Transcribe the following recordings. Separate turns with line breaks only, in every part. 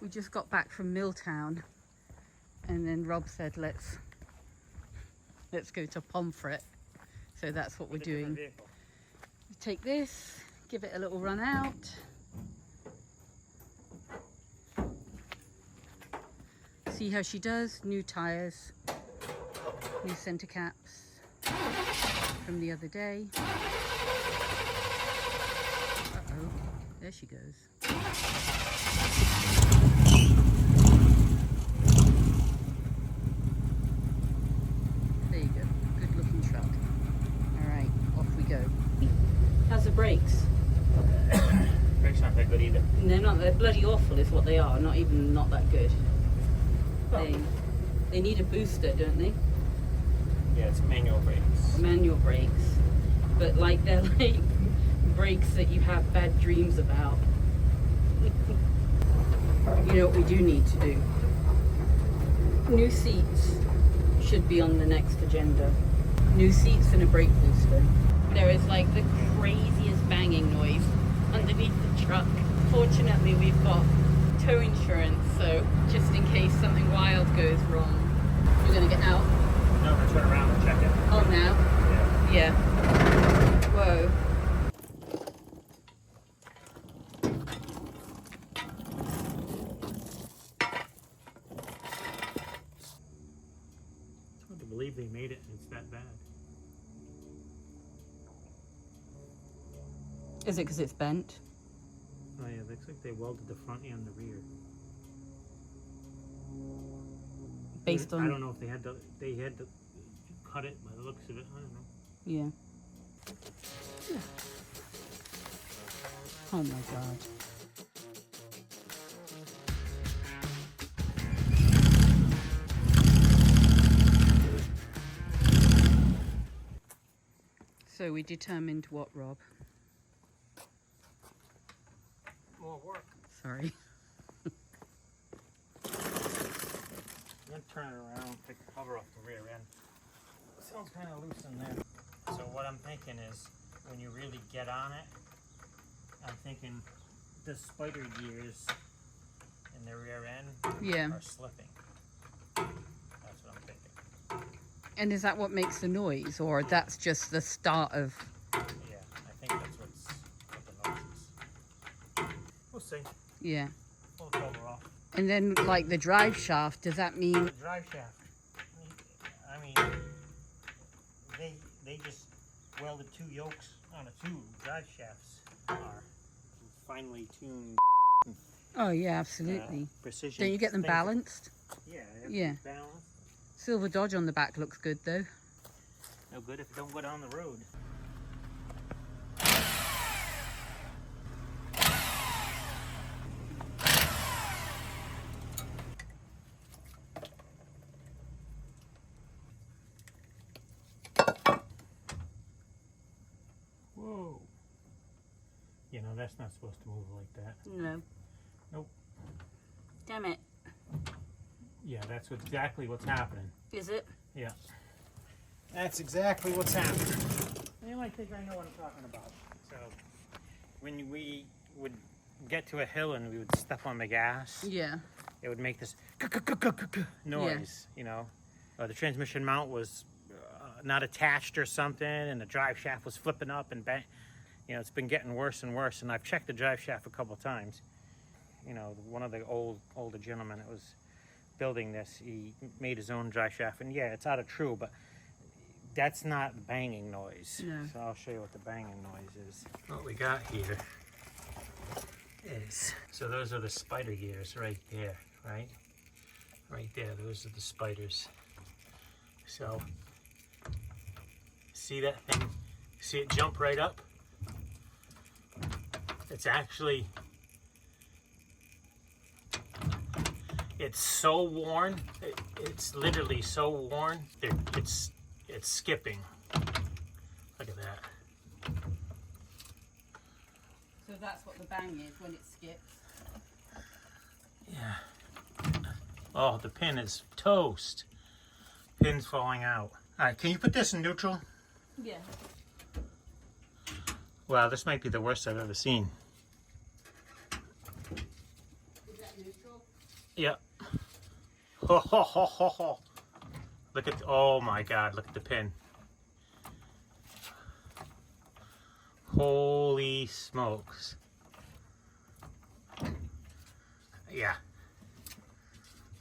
We just got back from Milltown, and then Rob said let's go to Pomfret. So that's what we're doing. We take this, give it a little run out. See how she does. New tires, new center caps from the other day. Uh-oh, there she goes. There you go, good looking truck. All right, off we go. How's the brakes?
Brakes aren't that good either.
They're not, they're bloody awful is what they are, not that good. They need a booster, don't they?
Yeah, it's manual brakes.
Manual brakes. But like they're like brakes that you have bad dreams about. You know what we do need to do? New seats should be on the next agenda. New seats and a brake booster. There is like the craziest banging noise underneath the truck. Fortunately, we've got tow insurance, so just in case something wild goes wrong. You're gonna get out?
No, I'm gonna turn around and check it.
Oh, now?
Yeah.
Yeah. Whoa.
It's hard to believe they made it and it's that bad.
Is it because it's bent?
Oh yeah, looks like they welded the front and the rear.
Based on...
I don't know if they had to cut it by the looks of it. I don't know.
Yeah. Oh my God. So we determined what, Rob?
More work.
Sorry.
I'm gonna turn it around, take the cover off the rear end. It sounds kind of loose in there. So what I'm thinking is, when you really get on it, I'm thinking the spider gears in the rear end are slipping. That's what I'm thinking.
And is that what makes the noise, or that's just the start of...
Yeah, I think that's what the noise is. We'll see.
Yeah.
Pull the cover off.
And then, like, the drive shaft, does that mean...
The drive shaft. I mean, they just welded two yokes on a tube. Drive shafts are finely tuned.
Oh, yeah, absolutely.
Precision.
Don't you get them balanced?
Yeah.
Yeah.
Balanced.
Silver Dodge on the back looks good, though.
No good if it don't go down the road. Whoa. You know, that's not supposed to move like that.
No.
Nope.
Damn it.
Yeah, that's exactly what's happening.
Is it?
Yeah. That's exactly what's happening. You might think I know what I'm talking about. So, when we would get to a hill and we would step on the gas,
Yeah.
it would make this noise, you know. The transmission mount was not attached or something, and the drive shaft was flipping up and bang. You know, it's been getting worse and worse, and I've checked the drive shaft a couple times. You know, one of the older gentlemen that was building this, he made his own drive shaft, and yeah, it's out of true, but that's not banging noise.
No.
So I'll show you what the banging noise is. What we got here is, so those are the spider gears right there, right? Right there, those are the spiders. So, see that thing? See it jump right up? It's actually, it's so worn. It's literally so worn. It's skipping. Look at that.
So that's what the bang is when it skips.
Yeah. Oh, the pin is toast. Pin's falling out. All right, can you put this in neutral?
Yeah.
Wow, this might be the worst I've ever seen.
Is that neutral?
Yeah. Ho, ho, ho, ho, ho. Look at, oh my God, look at the pin. Holy smokes. Yeah.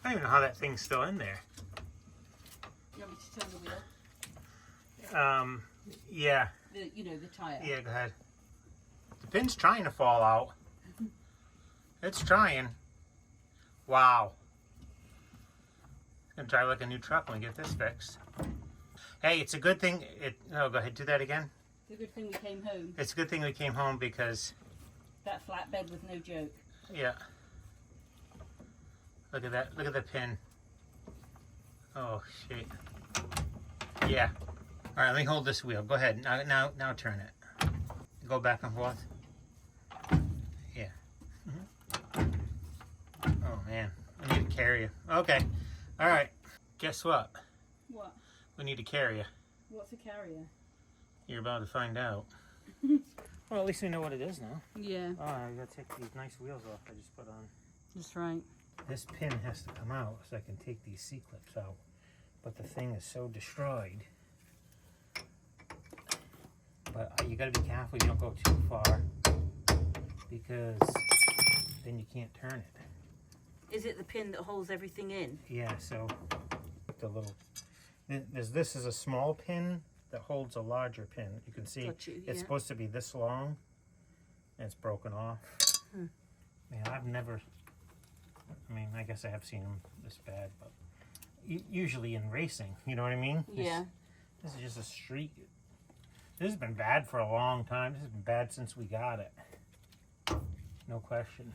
I don't even know how that thing's still in there.
You want me to turn the wheel?
Yeah.
You know, the tyre.
Yeah, go ahead. The pin's trying to fall out. It's trying. Wow. Gonna drive like a new truck when we get this fixed. Hey, it's a good thing. Oh, go ahead. Do that again.
It's a good thing we came home.
It's a good thing we came home because.
That flatbed was no joke.
Yeah. Look at that. Look at the pin. Oh shit. Yeah. All right. Let me hold this wheel. Go ahead. Now turn it. Go back and forth. Yeah. Oh man. I need to carry you. Okay. All right. Guess what?
What?
We need to carry you.
What's a carrier?
You're about to find out. Well, at least we know what it is now.
Yeah.
Oh, I gotta take these nice wheels off I just put on.
That's right.
This pin has to come out so I can take these C-clips out. But the thing is so destroyed. But you gotta be careful you don't go too far because then you can't turn it.
Is it the pin that holds everything in?
Yeah, so the little... This is a small pin that holds a larger pin. You can see it's supposed to be this long and it's broken off. Man, I've never... I mean, I guess I have seen them this bad, but usually in racing, you know what I mean?
Yeah.
This is just a street. This has been bad for a long time. This has been bad since we got it. No question.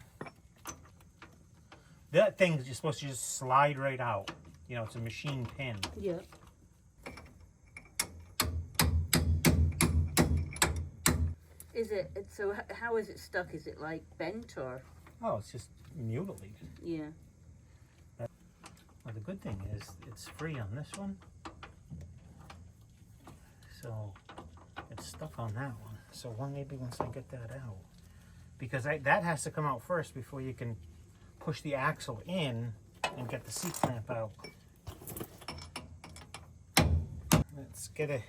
That thing's just supposed to just slide right out. You know, it's a machine pin.
Yep. Is it, so how is it stuck? Is it like bent or?
Oh, it's just mutilated.
Yeah.
Well, the good thing is it's free on this one. So it's stuck on that one. So maybe once I get that out, because that has to come out first before you can push the axle in and get the seat clamp out. Let's get a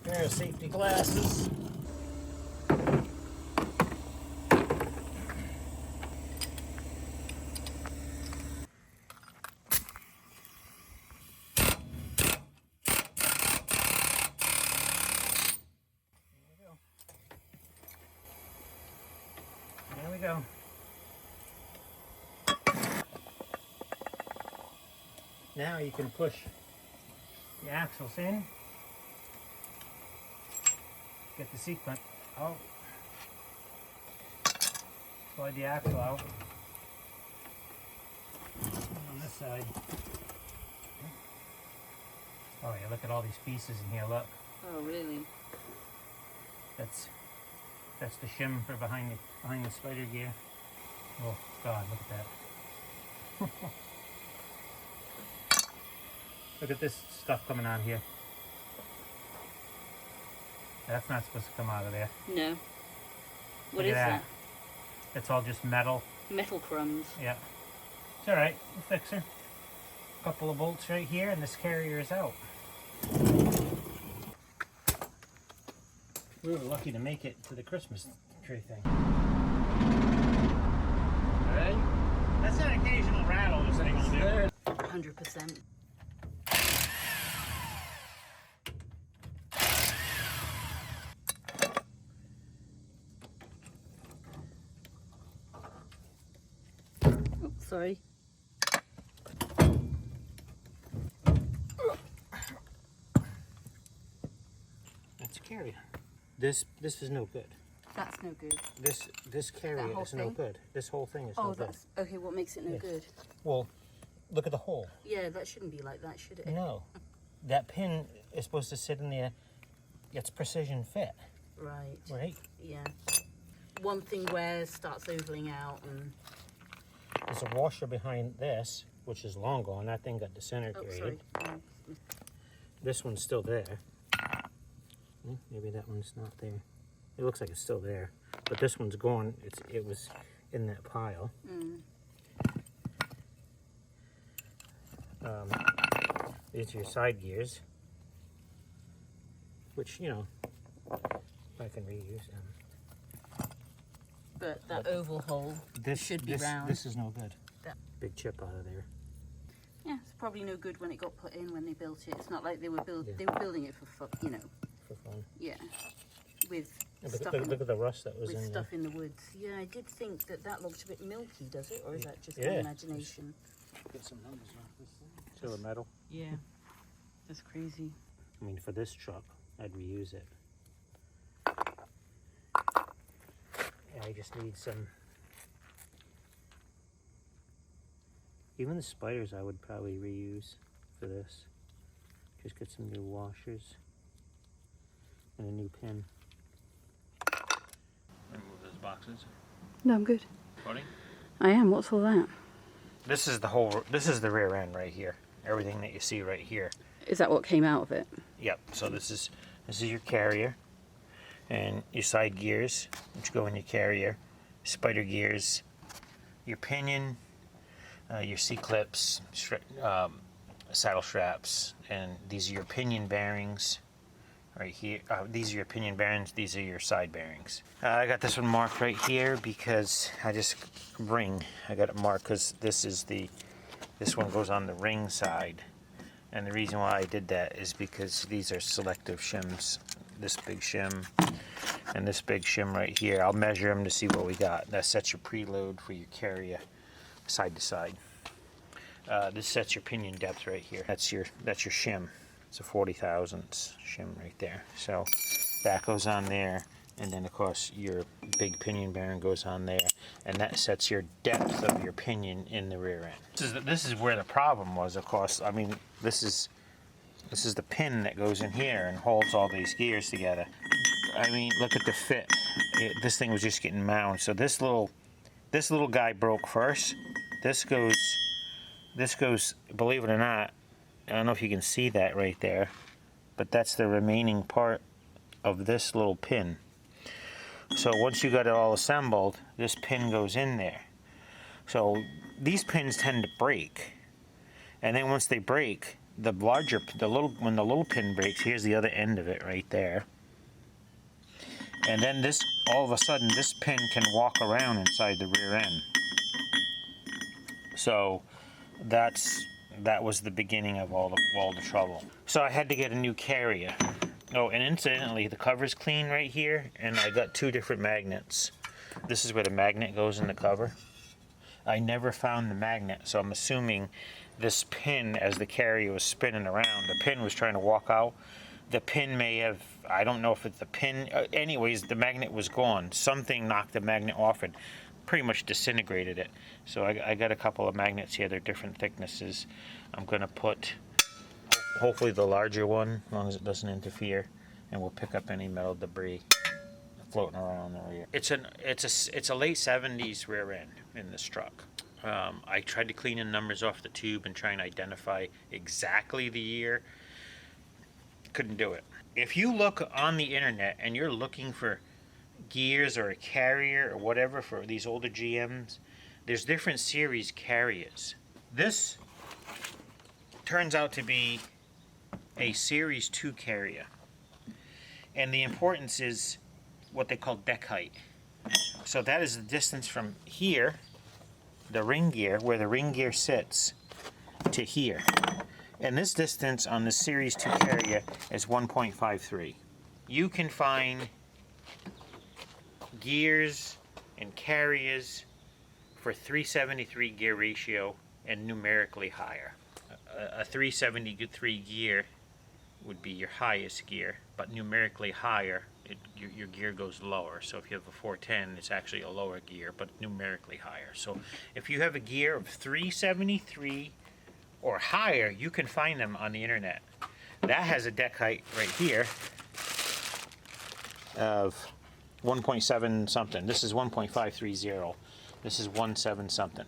pair of safety glasses. There we go. Now you can push the axles in, get the seat clamp out, slide the axle out on this side. Oh yeah, look at all these pieces in here, look.
Oh, really?
That's the shim for behind the spider gear. Oh God, look at that. Look at this stuff coming on here. That's not supposed to come out of there.
No. What
Look
is
at
that?
It's all just metal.
Metal crumbs.
Yeah. It's alright, we'll fix her. A couple of bolts right here and this carrier is out. We were lucky to make it to the Christmas tree thing. Alright? That's an occasional rattle this thing will do.
100%. Oops, sorry.
That's a carrier. This is no good.
That's no good.
This carrier
whole
is no
thing?
good. This whole thing is no good.
That's okay. What makes it no good?
Well, look at the hole.
Yeah, that shouldn't be like that, should it?
No. That pin is supposed to sit in there. It's precision fit.
Right.
Right?
Yeah. One thing wears, starts ovaling out, and
There's a washer behind this, which is long gone. That thing got disintegrated.
sorry.
This one's still there. Maybe that one's not there. It looks like it's still there. But this one's gone. It was in that pile. these are your side gears, which, you know, I can reuse them.
But that oval hole should be round.
This is no good.
That.
Big chip out of there.
Yeah, it's probably no good when it got put in, when they built it. It's not like they were building it for fun, you know.
For fun.
Yeah. With
look at the rust that was
with
in
stuff
there.
in the woods. Yeah, I did think that looked a bit milky, does it? Or is that just my imagination?
Get some numbers off this thing. Still a metal.
Yeah. That's crazy.
I mean, for this truck, I'd reuse it. Yeah, I just need some. Even the spiders I would probably reuse for this. Just get some new washers and a new pin. Remove those boxes.
No, I'm good.
Recording?
I am. What's all that?
This is the rear end right here. Everything that you see right here.
Is that what came out of it?
Yep. So this is your carrier and your side gears, which go in your carrier, spider gears, your pinion, your C-clips, saddle straps, and these are your pinion bearings right here. These are your pinion bearings, these are your side bearings. I got this one marked right here because I got it marked because this one goes on the ring side. And the reason why I did that is because these are selective shims. This big shim and this big shim right here. I'll measure them to see what we got. That sets your preload for your carrier side to side. This sets your pinion depth right here. That's your shim. It's a 40 thousandths shim right there. So that goes on there, and then of course your big pinion bearing goes on there, and that sets your depth of your pinion in the rear end. This is where the problem was, of course. I mean, this is the pin that goes in here and holds all these gears together. I mean, look at the fit. This thing was just getting mounted. So this little guy broke first. This goes, believe it or not, I don't know if you can see that right there, but that's the remaining part of this little pin. So once you got it all assembled, this pin goes in there. So these pins tend to break, and then once they break, when the little pin breaks, here's the other end of it right there. And then all of a sudden, this pin can walk around inside the rear end. So that was the beginning of all the trouble. So I had to get a new carrier. Oh, and incidentally, the cover's clean right here, and I got 2 different magnets. This is where the magnet goes in the cover. I never found the magnet, so I'm assuming this pin, as the carrier was spinning around, the pin was trying to walk out. The pin may have, I don't know if it's the pin, anyways, the magnet was gone. Something knocked the magnet off and pretty much disintegrated it. So I got a couple of magnets here. They're different thicknesses. I'm going to put hopefully the larger one, as long as it doesn't interfere, and we'll pick up any metal debris floating around the rear. It's a late 70s rear end in this truck. I tried to clean the numbers off the tube and try and identify exactly the year. Couldn't do it. If you look on the internet and you're looking for gears or a carrier or whatever for these older GMs, there's different series carriers. This turns out to be a Series 2 carrier. And the importance is what they call deck height. So that is the distance from here, the ring gear, where the ring gear sits, to here. And this distance on the Series 2 carrier is 1.53. You can find gears and carriers for 373 gear ratio and numerically higher. A 373 gear would be your highest gear, but numerically higher, your gear goes lower. So if you have a 410, it's actually a lower gear, but numerically higher. So if you have a gear of 373 or higher, you can find them on the internet. That has a deck height right here of 1.7 something. This is 1.530. This is 1.7 something.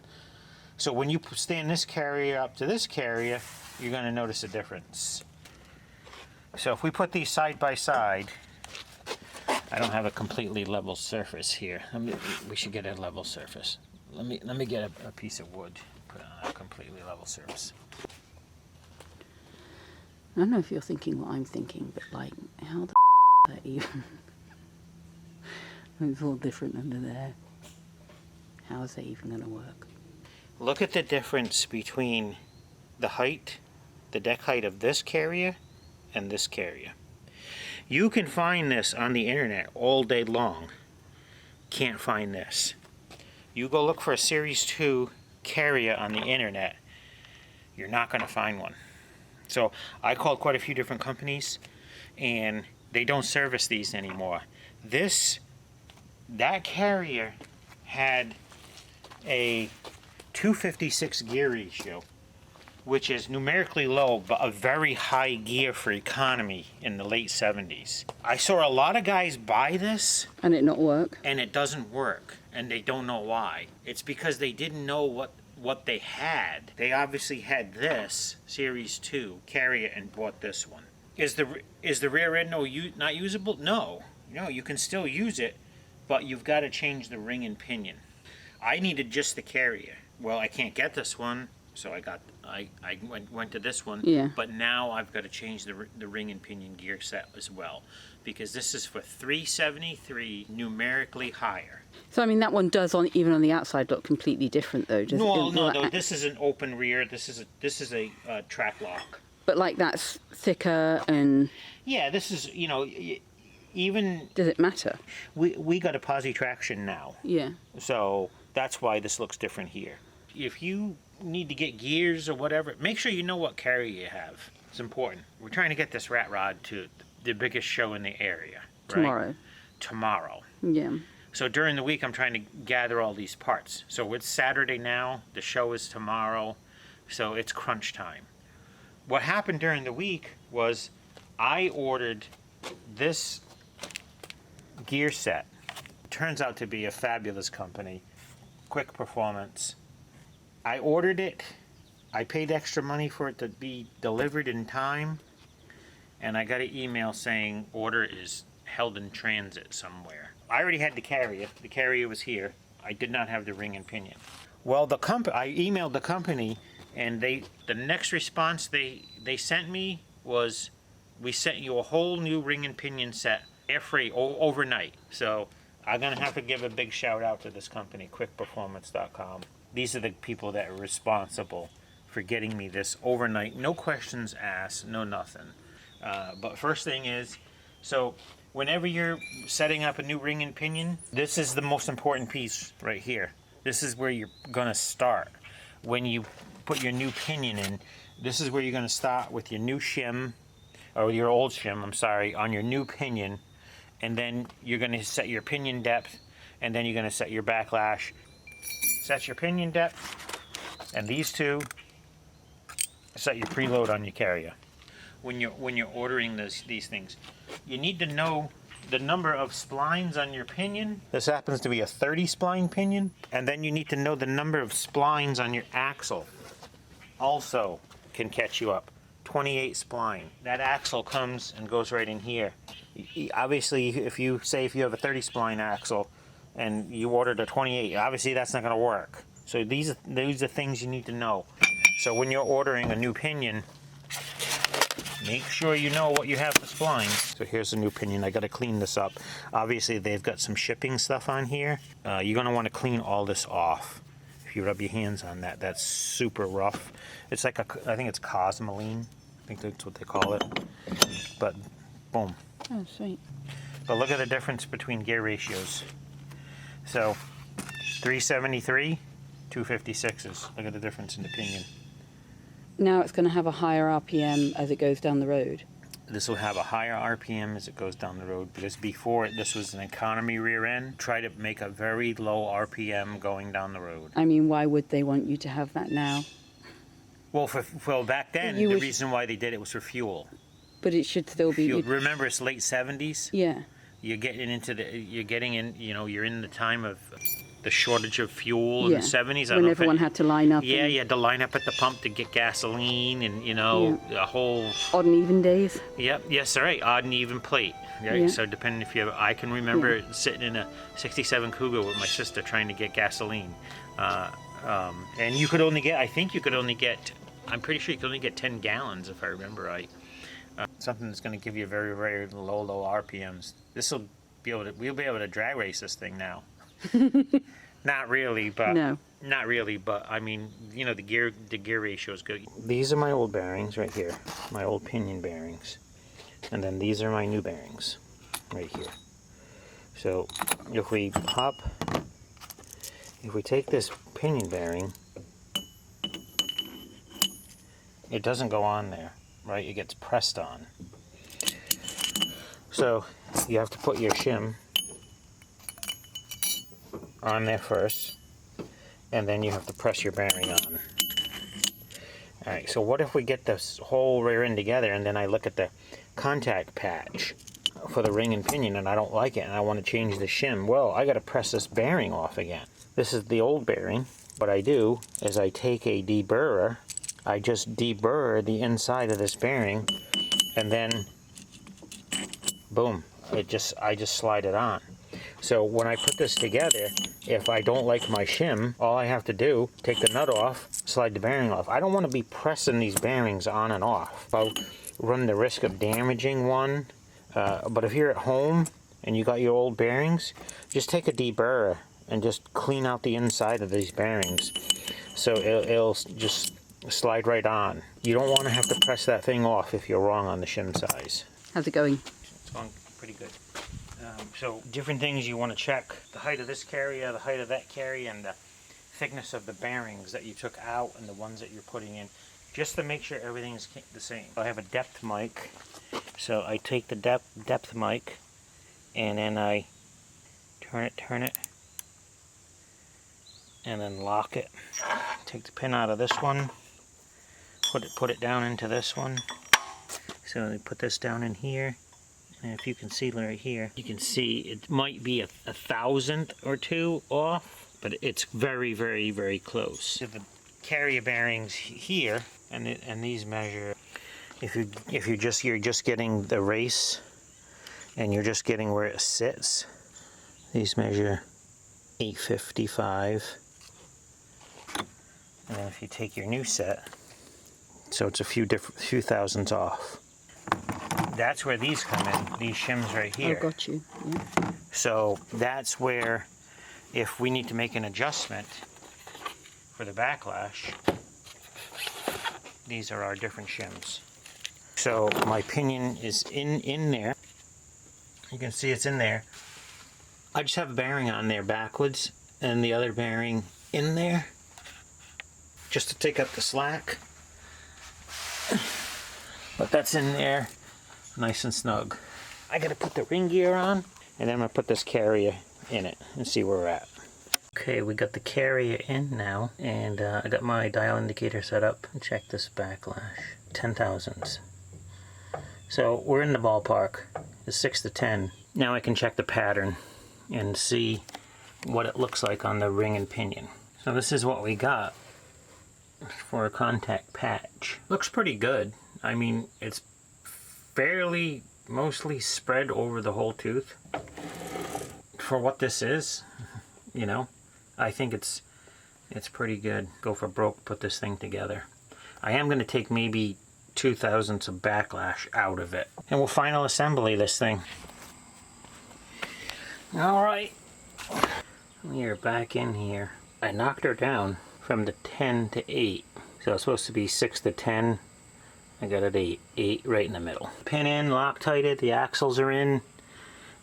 So when you stand this carrier up to this carrier, you're going to notice a difference. So if we put these side by side, I don't have a completely level surface here. We should get a level surface. Let me get a piece of wood, put it on a completely level surface.
I don't know if you're thinking what I'm thinking, but like, how the that even? It's all different under there. How is that even going to work?
Look at the difference between the height, the deck height of this carrier and this carrier. You can find this on the internet all day long. Can't find this. You go look for a Series 2 carrier on the internet, you're not going to find one. So I called quite a few different companies and they don't service these anymore. That carrier had a 256 gear ratio, which is numerically low, but a very high gear for economy in the late 70s. I saw a lot of guys buy this.
And it not work?
And it doesn't work, and they don't know why. It's because they didn't know what they had. They obviously had this Series 2 carrier and bought this one. Is the rear end not usable? No, you can still use it, but you've got to change the ring and pinion. I needed just the carrier. Well, I can't get this one, so I went to this one.
Yeah.
But now I've got to change the ring and pinion gear set as well, because this is for 373 numerically higher.
So I mean that one does even on the outside look completely different though.
No. This is an open rear. This is a track lock.
But like that's thicker and.
Yeah, this is even.
Does it matter?
We got a posi traction now.
Yeah.
So that's why this looks different here. If you need to get gears or whatever, make sure you know what carrier you have. It's important. We're trying to get this rat rod to the biggest show in the area. Right? Tomorrow.
Yeah.
So during the week, I'm trying to gather all these parts. So it's Saturday now. The show is tomorrow. So it's crunch time. What happened during the week was I ordered this gear set. Turns out to be a fabulous company. Quick Performance. I ordered it. I paid extra money for it to be delivered in time. And I got an email saying order is held in transit somewhere. I already had the carrier. The carrier was here. I did not have the ring and pinion. Well, I emailed the company, and the next response they sent me was, we sent you a whole new ring and pinion set, air freight, overnight. So I'm going to have to give a big shout out to this company, quickperformance.com. These are the people that are responsible for getting me this overnight. No questions asked, no nothing. But first thing is, so whenever you're setting up a new ring and pinion, this is the most important piece right here. This is where you're going to start. When you put your new pinion in, this is where you're going to start with your new shim, or your old shim, I'm sorry, on your new pinion. And then you're going to set your pinion depth, and then you're going to set your backlash. Set your pinion depth, and these two set your preload on your carrier. When you're ordering these things, you need to know the number of splines on your pinion. This happens to be a 30 spline pinion, and then you need to know the number of splines on your axle. Also can catch you up. 28 spline. That axle comes and goes right in here. Obviously, if you have a 30 spline axle and you ordered a 28, obviously that's not going to work. So these are things you need to know. So when you're ordering a new pinion, make sure you know what you have for splines. So here's a new pinion. I got to clean this up. Obviously, they've got some shipping stuff on here. You're going to want to clean all this off. If you rub your hands on that, that's super rough. It's like I think it's cosmoline. I think that's what they call it. But boom.
Oh, sweet.
But look at the difference between gear ratios. So 373, 256s. Look at the difference in the pinion.
Now it's going to have a higher RPM as it goes down the road.
This will have a higher RPM as it goes down the road, because before this was an economy rear end. Try to make a very low RPM going down the road.
I mean, why would they want you to have that now?
Well, back then, the reason why they did it was for fuel.
But it should still be.
Fuel. Remember, it's late 70s.
Yeah.
You're getting in. You're in the time of the shortage of fuel in the 70s.
When everyone had to line up.
Yeah, you had to line up at the pump to get gasoline, and a whole
odd and even days.
Yep. Yes. All right. Odd and even plate. Right. Yeah. So depending if you have, I can remember sitting in a '67 Cougar with my sister trying to get gasoline, and you could only get. I'm pretty sure you could only get 10 gallons if I remember right. Something that's going to give you very, very low RPMs. We'll be able to drag race this thing now. Not really, but I mean, you know, the gear ratio is good. These are my old bearings right here, my old pinion bearings, and then these are my new bearings right here. So if we take this pinion bearing, it doesn't go on there, right? It gets pressed on. So you have to put your shim on there first, and then you have to press your bearing on. Alright, so what if we get this whole rear end together, and then I look at the contact patch for the ring and pinion and I don't like it and I want to change the shim? Well, I got to press this bearing off again. This is the old bearing. What I do is I take a deburrer, I just deburr the inside of this bearing, and then boom, I just slide it on. So when I put this together, if I don't like my shim, all I have to do, take the nut off, slide the bearing off. I don't want to be pressing these bearings on and off. I'll run the risk of damaging one. But if you're at home and you got your old bearings, just take a deburrer and just clean out the inside of these bearings. So it'll just slide right on. You don't want to have to press that thing off if you're wrong on the shim size.
How's it going?
It's going pretty good. So different things you want to check: the height of this carrier, the height of that carrier, and the thickness of the bearings that you took out and the ones that you're putting in, just to make sure everything is the same. I have a depth mic, so I take the depth mic and then I turn it, and then lock it. Take the pin out of this one, put it down into this one. So I put this down in here. And if you can see right here, you can see it might be a thousandth or two off, but it's very, very, very close. So the carrier bearings here, and these measure. If you're just getting the race, and you're just getting where it sits, these measure 855. And then if you take your new set, so it's a few thousandths off. That's where these come in, these shims right here.
Oh, got you. Yeah.
So that's where, if we need to make an adjustment for the backlash, these are our different shims. So my pinion is in there. You can see it's in there. I just have a bearing on there backwards and the other bearing in there, just to take up the slack. But that's in there, nice and snug. I gotta put the ring gear on, and then I'm gonna put this carrier in it and see where we're at. Okay, we got the carrier in now, and I got my dial indicator set up. Check this backlash, 10 thousandths. So we're in the ballpark. It's 6 to 10. Now I can check the pattern and see what it looks like on the ring and pinion. So this is what we got for a contact patch. Looks pretty good. I mean, it's fairly mostly spread over the whole tooth. For what this is, you know, I think it's pretty good. Go for broke, put this thing together. I am going to take maybe 2 thousandths of backlash out of it, and we'll final assembly this thing. Alright, we are back in here. I knocked her down from the 10 to 8, so it's supposed to be 6 to 10. I got it 8 right in the middle. Pin in, Loctited, the axles are in,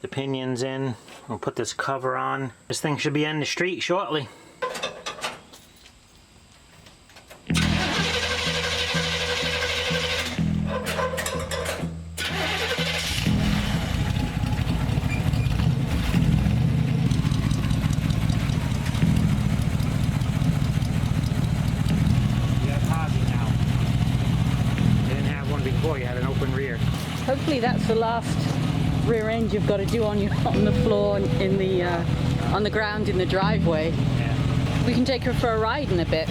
the pinion's in. I'll put this cover on. This thing should be on the street shortly.
Hopefully that's the last rear end you've got to do on the floor in the on the ground in the driveway.
Yeah.
We can take her for a ride in a bit.